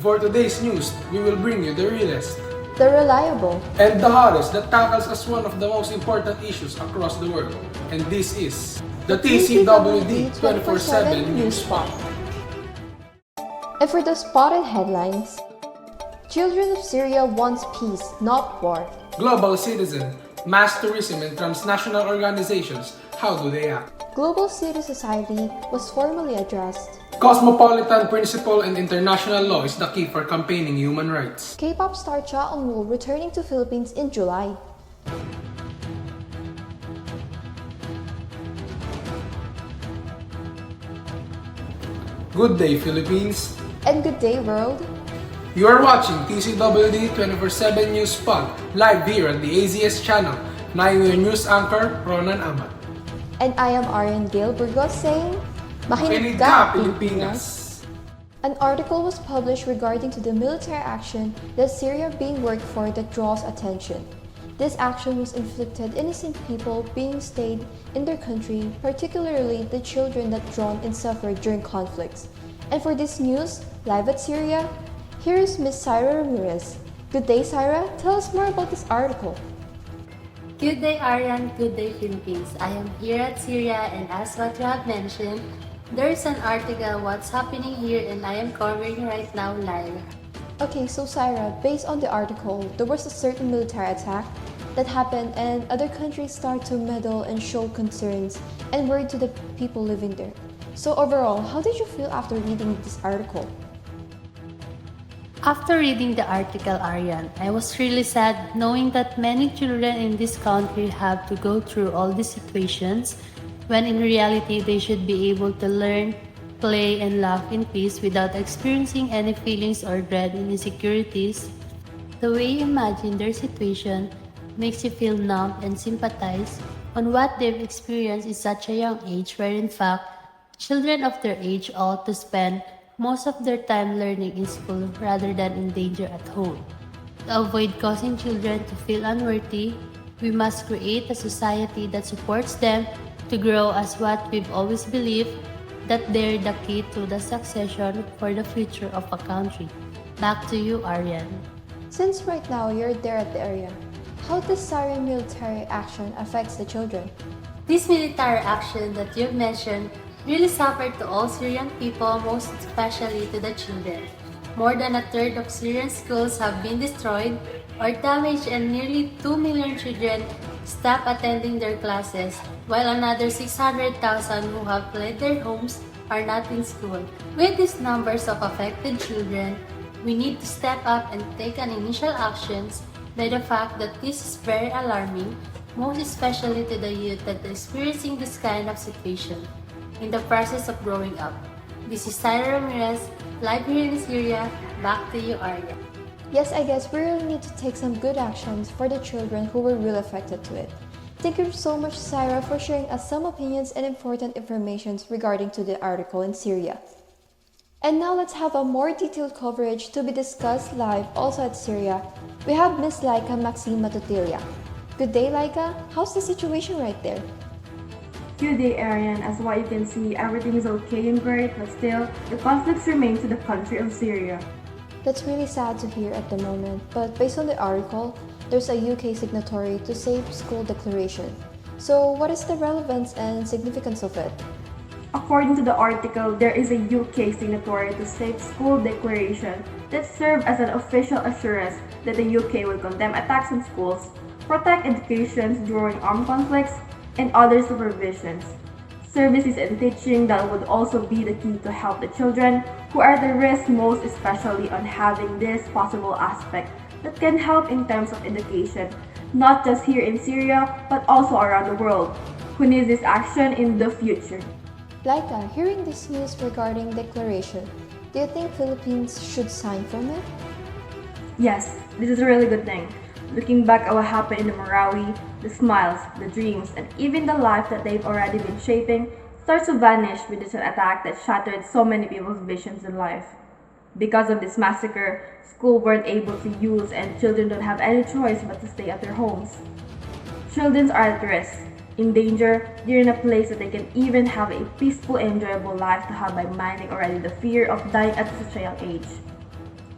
For today's news, we will bring you the realest The reliable and the hottest that tackles as one of the most important issues across the world. And this is the Tcwd 24/7 News Spot. And for the spotted headlines, Children of Syria wants peace, not war. Global Citizen, mass tourism and transnational organizations, how do they act? Global civil society was formally addressed. Cosmopolitan principle and international law is the key for campaigning human rights. K-pop star Cha Eun-woo returning to Philippines in July. Good day, Philippines! And good day, world! You are watching Tcwd 24/7 News Spot live here on the AZS channel. Now your news anchor, Ronan Amat. And I am Arian Gail Burgos saying, Makinig ka, Pilipinas! An article was published regarding to the military action that Syria being worked for that draws attention. This action was inflicted innocent people being stayed in their country, particularly the children that drowned and suffered during conflicts. And for this news, live at Syria, here is Ms. Syra Ramirez. Good day, Syra. Tell us more about this article. Good day, Arian. Good day, Philippines. I am here at Syria, and as what you have mentioned, there is an article what's happening here, and I am covering right now live. Okay, so Syra, based on the article, there was a certain military attack that happened and other countries start to meddle and show concerns and worry to the people living there. So overall, how did you feel after reading this article? After reading the article, Arian, I was really sad knowing that many children in this country have to go through all these situations when in reality they should be able to learn, play, and laugh in peace without experiencing any feelings or dread and insecurities. The way you imagine their situation makes you feel numb and sympathize on what they've experienced in such a young age, where in fact, children of their age ought to spend most of their time learning in school rather than in danger at home. To avoid causing children to feel unworthy, we must create a society that supports them to grow as what we've always believed, that they're the key to the succession for the future of a country. Back to you, Arian. Since right now you're there at the area, how does Syrian military action affects the children? This military action that you've mentioned really suffered to all Syrian people, most especially to the children. More than a third of Syrian schools have been destroyed or damaged, and nearly 2 million children stop attending their classes, while another 600,000 who have fled their homes are not in school. With these numbers of affected children, we need to step up and take an initial actions by the fact that this is very alarming, most especially to the youth that are experiencing this kind of situation in the process of growing up. This is Syra Ramirez, live here in Syria. Back to you, Arya. Yes, I guess we really need to take some good actions for the children who were really affected to it. Thank you so much, Syra, for sharing us some opinions and important information regarding to the article in Syria. And now let's have a more detailed coverage to be discussed live also at Syria. We have Miss Laika Maxima Tutilia. Good day, Laika. How's the situation right there? Good day, Arian. As what you can see, everything is okay and great, but still, the conflicts remain to the country of Syria. That's really sad to hear at the moment, but based on the article, there's a UK signatory to Safe School Declaration. So what is the relevance and significance of it? According to the article, there is a UK signatory to Safe School Declaration that serves as an official assurance that the UK will condemn attacks on schools, protect education during armed conflicts, and other supervisions. Services and teaching that would also be the key to help the children who are at the risk most, especially on having this possible aspect that can help in terms of education, not just here in Syria, but also around the world, who needs this action in the future. Laika, hearing this news regarding declaration, do you think Philippines should sign from it? Yes, this is a really good thing. Looking back at what happened in the Marawi, the smiles, the dreams, and even the life that they've already been shaping starts to vanish with this attack that shattered so many people's visions in life. Because of this massacre, schools weren't able to use and children don't have any choice but to stay at their homes. Children are at risk, in danger, they're in a place that they can even have a peaceful, enjoyable life to have by minding already the fear of dying at such a young age.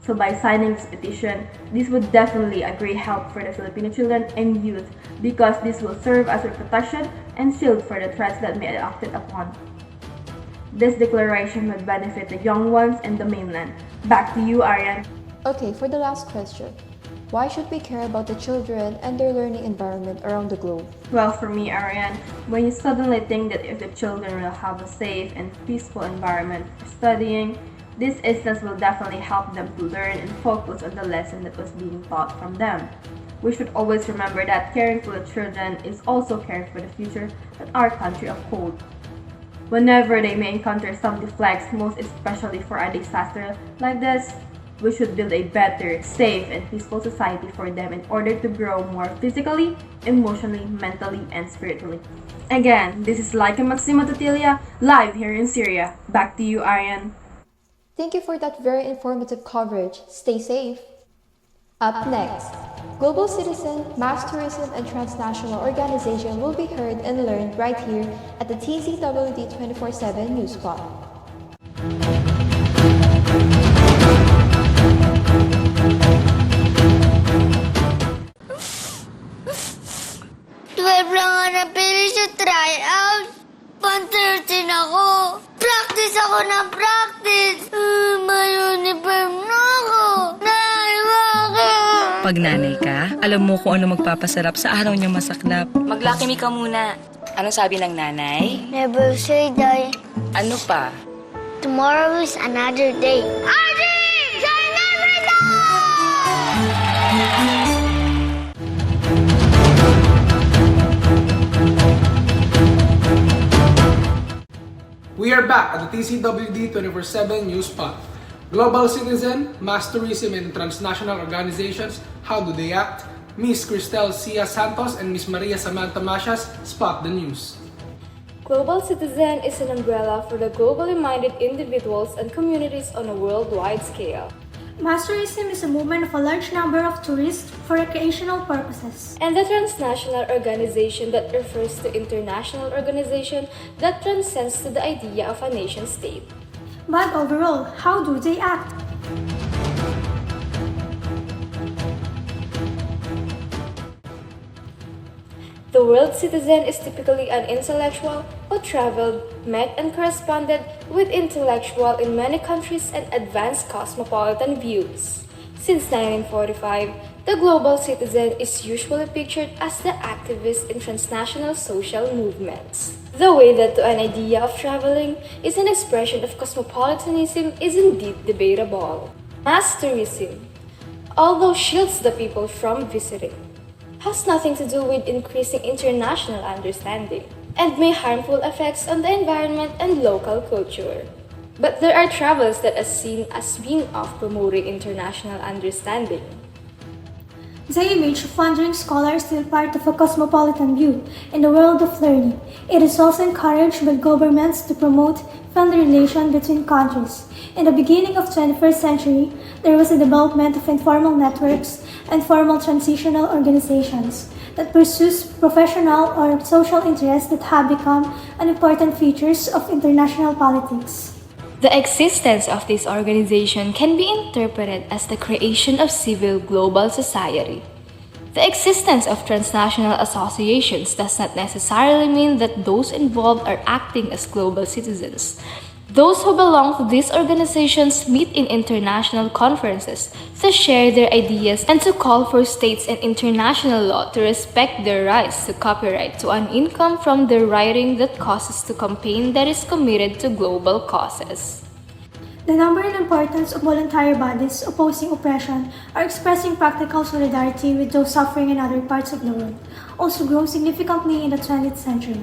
So by signing this petition, this would definitely a great help for the Filipino children and youth because this will serve as a protection and shield for the threats that may be acted upon. This declaration would benefit the young ones in the mainland. Back to you, Aryan. Okay, for the last question. Why should we care about the children and their learning environment around the globe? Well, for me, Aryan, when you suddenly think that if the children will have a safe and peaceful environment for studying, this instance will definitely help them to learn and focus on the lesson that was being taught from them. We should always remember that caring for the children is also caring for the future that our country upholds. Whenever they may encounter some defects, most especially for a disaster like this, we should build a better, safe, and peaceful society for them in order to grow more physically, emotionally, mentally, and spiritually. Again, this is Laika Maxima Tutilia, live here in Syria. Back to you, Aryan. Thank you for that very informative coverage. Stay safe. Up next, Global Citizen, Mass Tourism, and Transnational Organization will be heard and learned right here at the Tcwd 24/7 News Spot. Tryout. 113 ako. Practice ako ng practice. May uniform na ako. Bakit? Pag nanay ka, alam mo kung ano magpapasarap sa araw niyang masaklap. Maglakimi ka muna. Anong sabi ng nanay? Never say die. Ano pa? Tomorrow is another day. Adi! Say never die! We are back at the Tcwd 24/7 News Spot. Global Citizen, Mass Tourism, and Transnational Organizations, how do they act? Miss Cristel Cia Santos and Miss Maria Samantha Masias spot the news. Global Citizen is an umbrella for the globally minded individuals and communities on a worldwide scale. Mass tourism is a movement of a large number of tourists for recreational purposes. And the transnational organization that refers to international organization that transcends to the idea of a nation state. But overall, how do they act? The world citizen is typically an intellectual who traveled, met, and corresponded with intellectuals in many countries and advanced cosmopolitan views. Since 1945, the global citizen is usually pictured as the activist in transnational social movements. The way that to an idea of traveling is an expression of cosmopolitanism is indeed debatable. Mass tourism, although shields the people from visiting, has nothing to do with increasing international understanding and may harmful effects on the environment and local culture. But there are travels that are seen as being of promoting international understanding. The image of wandering scholars is still part of a cosmopolitan view in the world of learning. It is also encouraged by governments to promote friendly relations between countries. In the beginning of 21st century, there was a development of informal networks and formal transitional organizations that pursues professional or social interests that have become an important features of international politics. The existence of this organization can be interpreted as the creation of civil global society. The existence of transnational associations does not necessarily mean that those involved are acting as global citizens. Those who belong to these organizations meet in international conferences to share their ideas and to call for states and international law to respect their rights to copyright to an income from their writing that causes to campaign that is committed to global causes. The number and importance of voluntary bodies opposing oppression or expressing practical solidarity with those suffering in other parts of the world also grew significantly in the 20th century.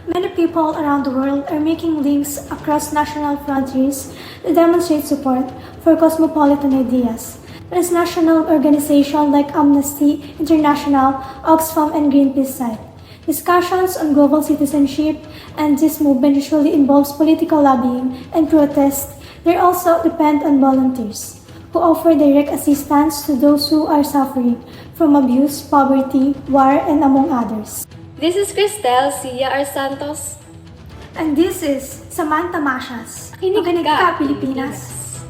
Many people around the world are making links across national frontiers to demonstrate support for cosmopolitan ideas. Transnational organizations like Amnesty International, Oxfam, and Greenpeace cite discussions on global citizenship, and this movement usually involves political lobbying and protest. They also depend on volunteers, who offer direct assistance to those who are suffering from abuse, poverty, war, and among others. This is Cristel Cia Santos. And this is Samantha Masias. Makinig ka, Pilipinas.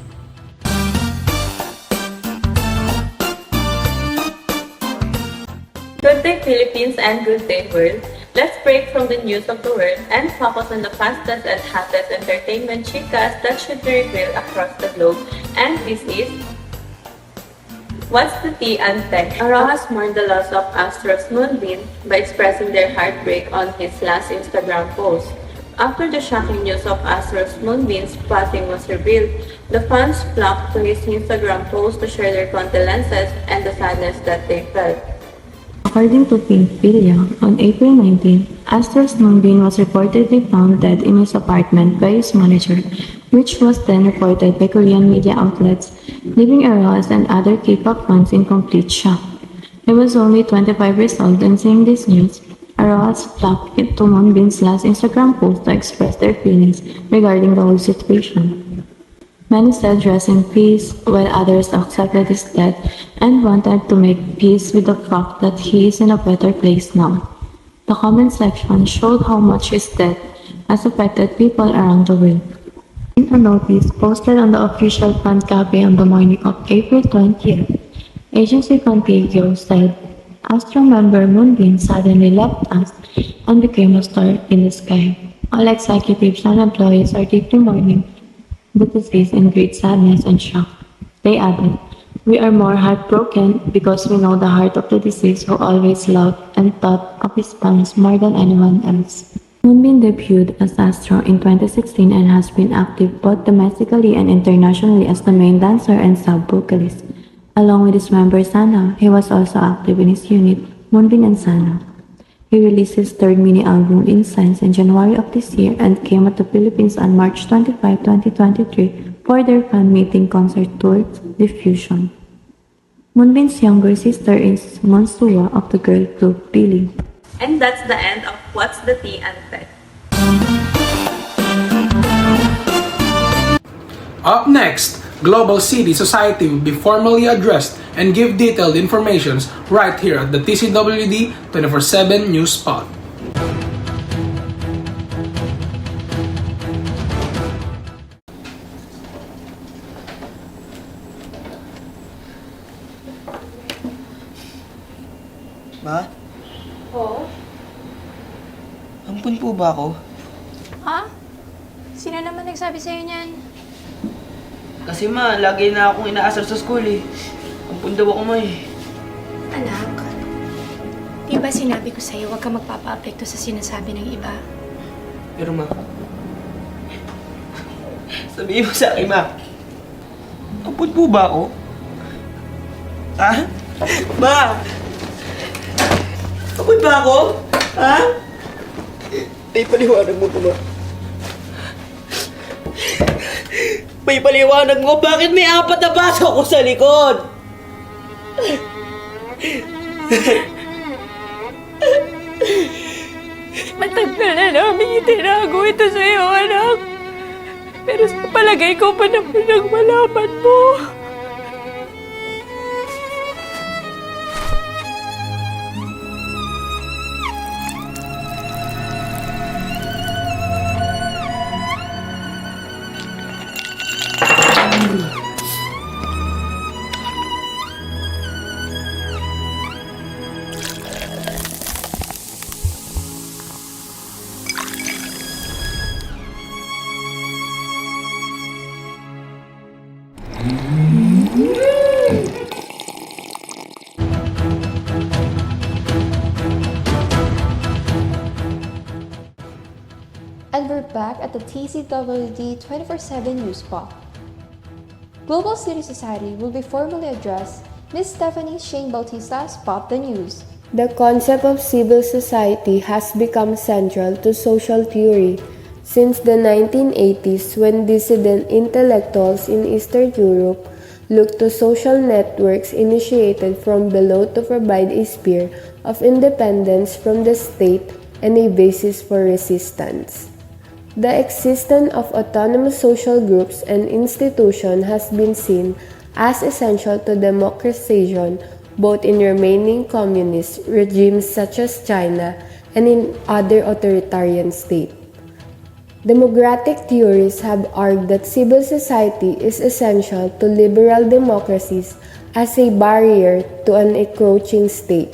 day, Philippines, and good day, world. Let's break from the news of the world and focus on the fastest and hottest entertainment chicas that should be revealed across the globe. And this is What's the Tea and Tech? Arohas mourned the loss of Astro's Moonbeam by expressing their heartbreak on his last Instagram post. After the shocking news of Astro's Moonbeam's passing was revealed, the fans flocked to his Instagram post to share their condolences and the sadness that they felt. According to Pinkpedia, on April 19, Astro's Moonbeam was reportedly found dead in his apartment by his manager, which was then reported by Korean media outlets, leaving Arohas and other K-pop fans in complete shock. He was only 25 years old, and seeing this news, Arohas flocked to Moonbeam's last Instagram post to express their feelings regarding the whole situation. Many said rest in peace, while others accepted his death and wanted to make peace with the fact that he is in a better place now. The comment section showed how much his death has affected people around the world. In a notice posted on the official fan cafe on the morning of April 20th, agency Contagio said, Astro member Moonbeam suddenly left us and became a star in the sky. All executives and employees are deeply mourning the deceased in great sadness and shock. They added, we are more heartbroken because we know the heart of the deceased who always loved and thought of his fans more than anyone else. Moonbeam debuted as Astro in 2016 and has been active both domestically and internationally as the main dancer and sub-vocalist. Along with his member Sana, he was also active in his unit, Moonbeam and Sana. He released his third mini-album, Incense, in January of this year and came to the Philippines on March 25, 2023 for their fan meeting concert tour, Diffusion. Moonbeam's younger sister is Monsua of the girl group Billy. And that's the end of What's the Tea and Tech. Up next, Global City Society will be formally addressed and give detailed information right here at the Tcwd 24/7 News Spot. Ma? Oo? Ampun po ba ako? Ha? Sino naman nagsabi sa'yo niyan? Kasi ma, lagi na akong inaasar sa school eh. Ampun daw ako ma eh. Anak, di ba sinabi ko sa'yo huwag ka magpapa-apekto sa sinasabi ng iba? Pero ma, sabihin mo sa akin ma, ampun po ba ako? Ha? Ma! Ampun ba ako? Ha? May paliwanag mo po ma. May paliwanag mo, bakit may 4 na baso ko sa likod? Matagal na namin itinago ito sa'yo, anak. Pero sa palagay ko pa naman ang malaman mo. And we're back at the Tcwd 24/7 News Spot. Global City Society will be formally addressed. Ms. Stephanie Shane Bautista spot the news. The concept of civil society has become central to social theory since the 1980s, when dissident intellectuals in Eastern Europe looked to social networks initiated from below to provide a sphere of independence from the state and a basis for resistance. The existence of autonomous social groups and institutions has been seen as essential to democratization both in remaining communist regimes such as China and in other authoritarian states. Democratic theorists have argued that civil society is essential to liberal democracies as a barrier to an encroaching state.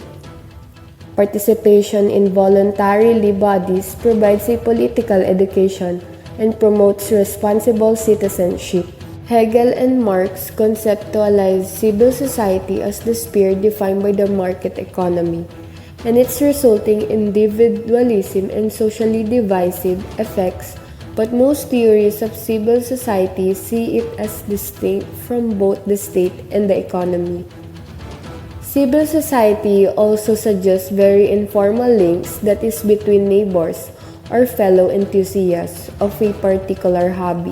Participation in voluntary bodies provides a political education and promotes responsible citizenship. Hegel and Marx conceptualized civil society as the sphere defined by the market economy and its resulting individualism and socially divisive effects, but most theories of civil society see it as distinct from both the state and the economy. Civil society also suggests very informal links that is between neighbors or fellow enthusiasts of a particular hobby.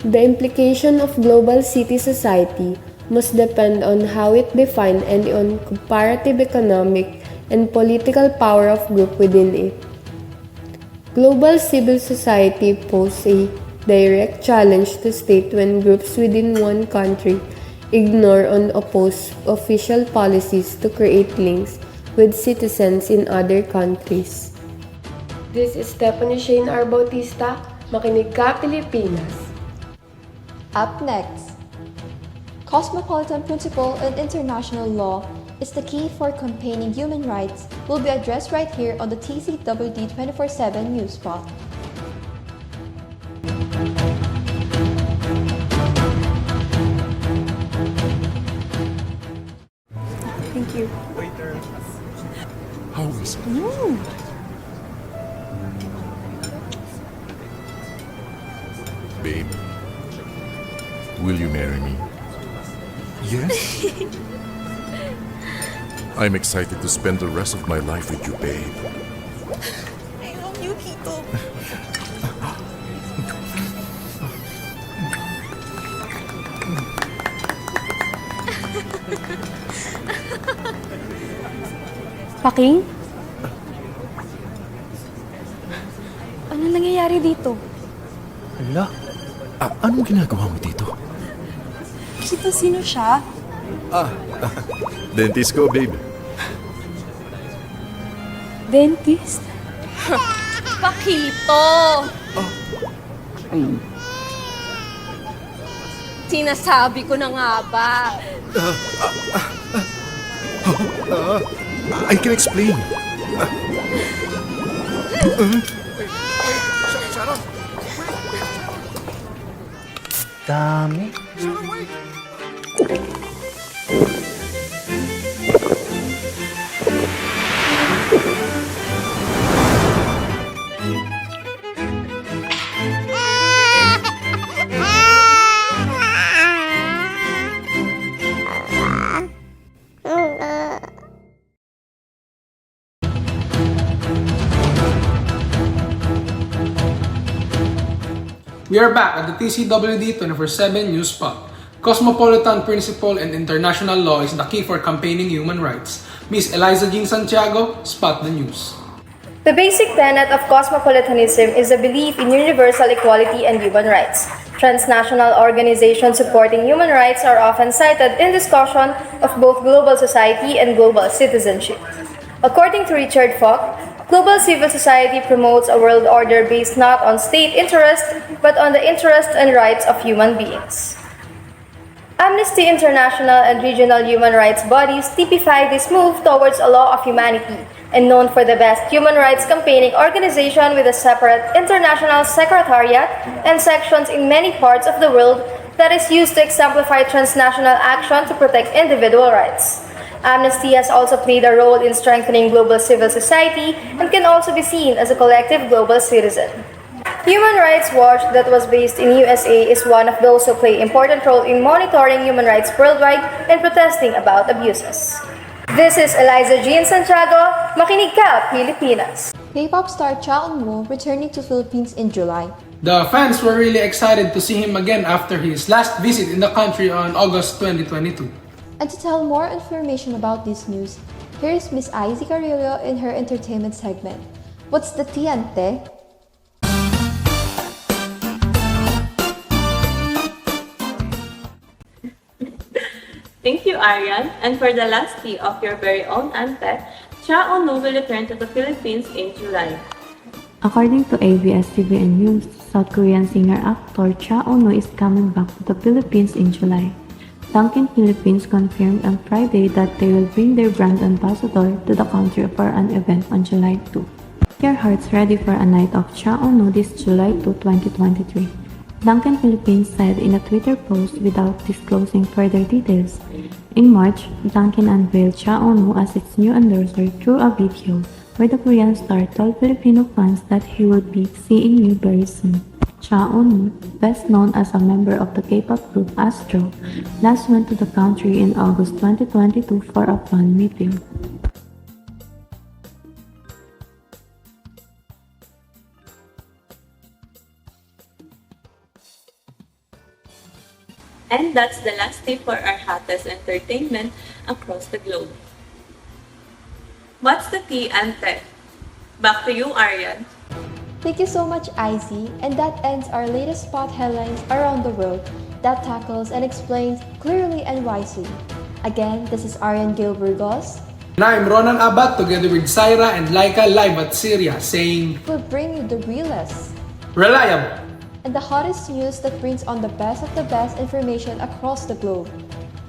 The implication of global city society must depend on how it defined and on comparative economic and political power of group within it. Global civil society poses a direct challenge to state when groups within one country ignore or oppose official policies to create links with citizens in other countries. This is Stephanie Shane R. Bautista. Makinig ka, Pilipinas! Up next, cosmopolitan principle and international law is the key for campaigning human rights will be addressed right here on the Tcwd 24/7 News Spot. Thank you. How is it? Babe, will you marry me? Yes? I'm excited to spend the rest of my life with you, babe. I love you, Tito. Paking? Ano nangyayari dito? Hala? Anong ginagawa mo dito? Sino siya? Dentist ko, babe. Dentist? Pakito! Sinasabi ko na nga ba? I can explain. Dami. We are back at the Tcwd 24/7 News Spot. Cosmopolitan principle and international law is the key for campaigning human rights. Miss Eliza Jean Santiago, spot the news. The basic tenet of cosmopolitanism is a belief in universal equality and human rights. Transnational organizations supporting human rights are often cited in discussion of both global society and global citizenship. According to Richard Falk, global civil society promotes a world order based not on state interest, but on the interests and rights of human beings. Amnesty International and regional human rights bodies typify this move towards a law of humanity, and known for the best human rights campaigning organization with a separate international secretariat and sections in many parts of the world that is used to exemplify transnational action to protect individual rights. Amnesty has also played a role in strengthening global civil society and can also be seen as a collective global citizen. Human Rights Watch, that was based in USA, is one of those who play important role in monitoring human rights worldwide and protesting about abuses. This is Eliza Jean Santiago. Makinig ka, Pilipinas! K-pop star Cha Eun-woo returning to Philippines in July. The fans were really excited to see him again after his last visit in the country on August 2022. And to tell more information about this news, here is Miss Izzy Carrillo in her entertainment segment. What's the tea, ante? Thank you, Arian. And for the last tea of your very own ante, Cha Eun-woo will return to the Philippines in July. According to ABS-CBN News, South Korean singer-actor Cha Eun-woo is coming back to the Philippines in July. Dunkin' Philippines confirmed on Friday that they will bring their brand ambassador to the country for an event on July 2. Get your hearts ready for a night of Tcwd this July 2, 2023. Dunkin' Philippines said in a Twitter post without disclosing further details. In March, Dunkin' unveiled Tcwd as its new endorser through a video where the Korean star told Filipino fans that he would be seeing you very soon. Tcwd, best known as a member of the K-pop group Astro, last went to the country in August 2022 for a fan meeting. And that's the last tip for our hottest entertainment across the globe. What's the tea, Ante? Back to you, Aryan. Thank you so much, Izzy, and that ends our latest spot headlines around the world that tackles and explains clearly and wisely. Again, this is Aryan Gilburgos. And I'm Ronan Abad together with Syra and Laika live at Syria saying, We'll bring you the realest, reliable, and the hottest news that brings on the best information across the globe.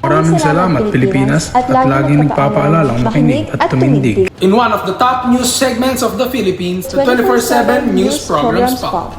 Maraming salamat Pilipinas at laging nagpapaalalang makinig at tumindig. In one of the top news segments of the Philippines, the 24/7 News Program Spot.